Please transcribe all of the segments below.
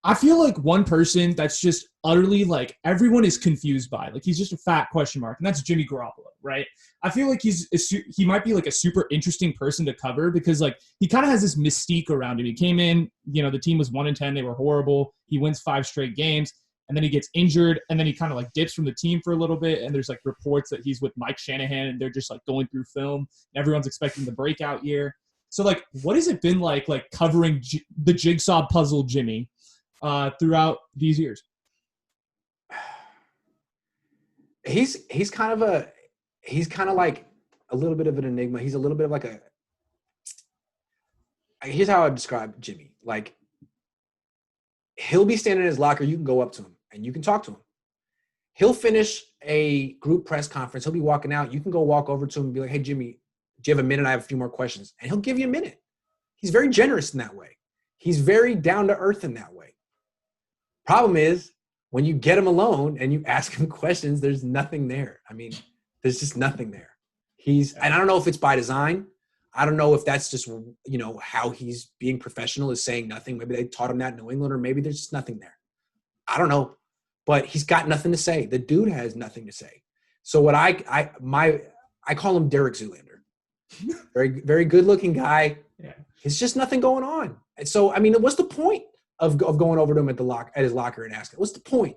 I feel like one person that's just utterly like everyone is confused by. Like he's just a fat question mark, and that's Jimmy Garoppolo, right? I feel like he might be like a super interesting person to cover because like he kind of has this mystique around him. He came in, the team was 1-10, they were horrible. He wins 5 straight games, and then he gets injured, and then he kind of like dips from the team for a little bit. And there's like reports that he's with Mike Shanahan, and they're just like going through film. And everyone's expecting the breakout year. So like, what has it been like covering the jigsaw puzzle Jimmy? Throughout these years? He's kind of like a little bit of an enigma. He's a little bit of like here's how I describe Jimmy. Like he'll be standing in his locker, you can go up to him and you can talk to him. He'll finish a group press conference, he'll be walking out, you can go walk over to him and be like, hey Jimmy, do you have a minute? I have a few more questions. And he'll give you a minute. He's very generous in that way. He's very down to earth in that way. Problem is, when you get him alone and you ask him questions, there's nothing there. I mean, there's just nothing there. And I don't know if it's by design. I don't know if that's just, how he's being professional is saying nothing. Maybe they taught him that in New England, or maybe there's just nothing there. I don't know. But he's got nothing to say. The dude has nothing to say. So what I call him Derek Zoolander. Very, very good looking guy. Yeah. It's just nothing going on. And so, I mean, what's the point of going over to him at his locker and asking, what's the point?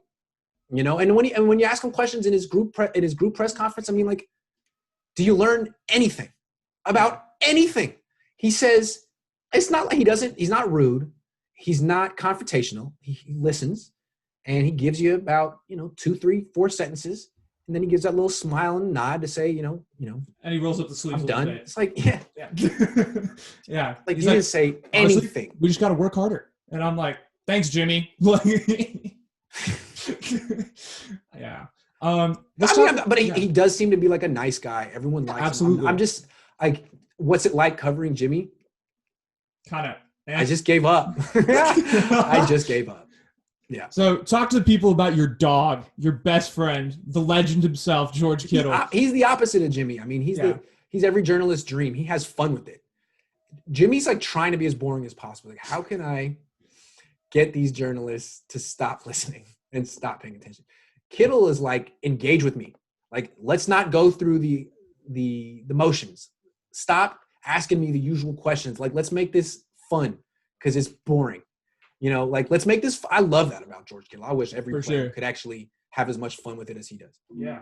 And when you ask him questions in his group press conference, I mean, like, do you learn anything about anything? He says, it's not like he's not rude. He's not confrontational. He listens and he gives you about, 2, 3, 4 sentences. And then he gives that little smile and nod to say, And he rolls up the sleeves. I'm done. Bit. It's like, yeah. Yeah. Like, he didn't say anything. We just got to work harder. And I'm like, thanks, Jimmy. Yeah. He does seem to be like a nice guy. Everyone likes absolutely. him. I'm just like, what's it like covering Jimmy? Kind of. I just gave up. I just gave up. Yeah. So talk to the people about your dog, your best friend, the legend himself, George Kittle. He's the opposite of Jimmy. I mean, he's every journalist's dream. He has fun with it. Jimmy's like trying to be as boring as possible. Like, how can I get these journalists to stop listening and stop paying attention? Kittle is like, engage with me. Like, let's not go through the motions. Stop asking me the usual questions. Like, let's make this fun because it's boring. Let's make this. I love that about George Kittle. I wish every player could actually have as much fun with it as he does. Yeah.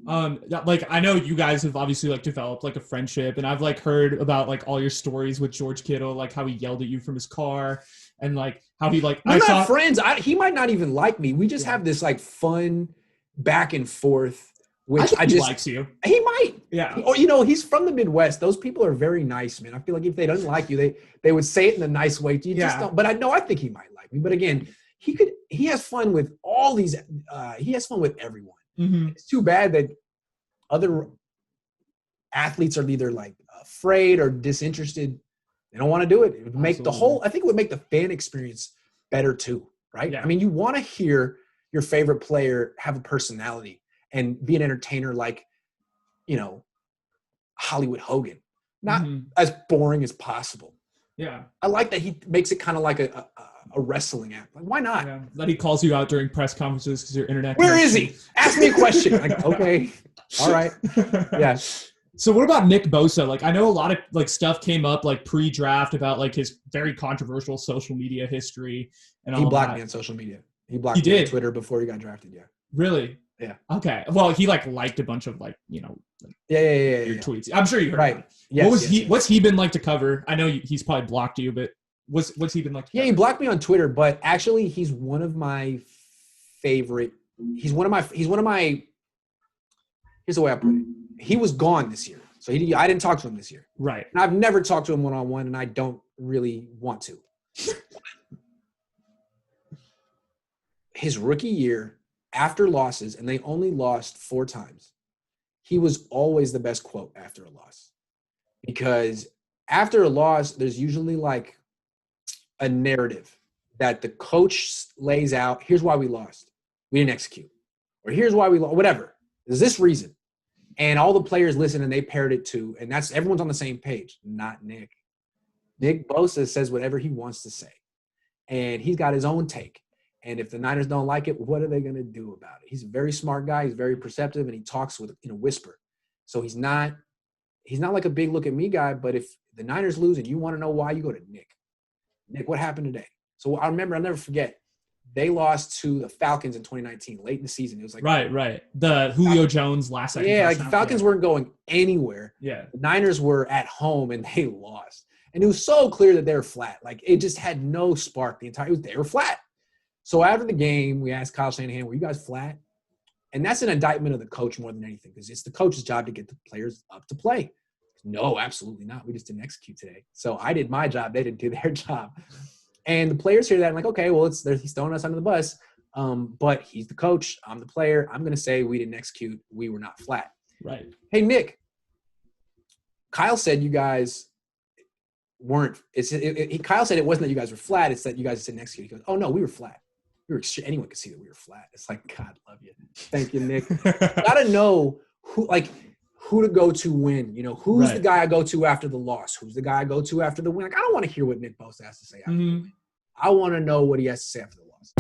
I know you guys have obviously developed a friendship, and I've heard about all your stories with George Kittle, how he yelled at you from his car, and how he We're not friends. He might not even like me. We just have this fun back and forth. Which he likes you. He might. Yeah. Or he's from the Midwest. Those people are very nice, man. I feel like if they don't like you, they would say it in a nice way. You just don't. But I think he might like me. But again, he has fun with all these. He has fun with everyone. Mm-hmm. It's too bad that other athletes are either afraid or disinterested. They don't want to do it. It would make I think it would make the fan experience better too, right? Yeah. I mean, you want to hear your favorite player have a personality and be an entertainer Hollywood Hogan. Not as boring as possible. Yeah. I like that he makes it kind of like a wrestling act. Like, why not? Yeah. That he calls you out during press conferences because your internet. Where is he? Ask me a question. Okay. All right. Yeah. So what about Nick Bosa? I know a lot of stuff came up pre-draft about his very controversial social media history and all. He blocked me on social media. He blocked me on Twitter before he got drafted. Yeah. Really? Yeah. Okay. Well, he liked a bunch of your tweets. I'm sure you heard. Right. About it. Yes, What's he been like to cover? I know he's probably blocked you, but what's he been like? Yeah, he blocked me on Twitter, but actually, he's one of my favorite. He's one of my. Here's the way I put it. He was gone this year, so I didn't talk to him this year. Right. And I've never talked to him one-on-one, and I don't really want to. His rookie year, after losses, and they only lost 4 times, he was always the best quote after a loss. Because after a loss, there's usually a narrative that the coach lays out. Here's why we lost. We didn't execute. Or here's why we lost. Whatever. There's this reason. And all the players listen and they parrot it too. And everyone's on the same page. Not Nick. Nick Bosa says whatever he wants to say. and he's got his own take. And if the Niners don't like it, what are they going to do about it? He's a very smart guy. He's very perceptive, and he talks in a whisper. So he's not like a big look at me guy, but if the Niners lose and you want to know why, you go to Nick. Nick, what happened today? So I'll never forget. They lost to the Falcons in 2019, late in the season. It was like right. The Julio Jones last second. Yeah, like the Falcons weren't going anywhere. Yeah. The Niners were at home and they lost. And it was so clear that they were flat. Like it just had no spark they were flat. So after the game, we asked Kyle Shanahan, were you guys flat? And that's an indictment of the coach more than anything, because it's the coach's job to get the players up to play. No, absolutely not. We just didn't execute today. So I did my job. They didn't do their job. And the players hear that and like, okay, well, he's throwing us under the bus. But he's the coach. I'm the player. I'm going to say we didn't execute. We were not flat. Right. Hey, Nick, Kyle said you guys weren't – Kyle said it wasn't that you guys were flat. It's that you guys didn't execute. He goes, oh, no, we were flat. Anyone could see that we were flat. It's like, God, love you. Thank you, Nick. Got to know who to go to win. You know, who's the guy I go to after the loss? Who's the guy I go to after the win? Like, I don't want to hear what Nick Bosa has to say after the win. I want to know what he has to say after the loss.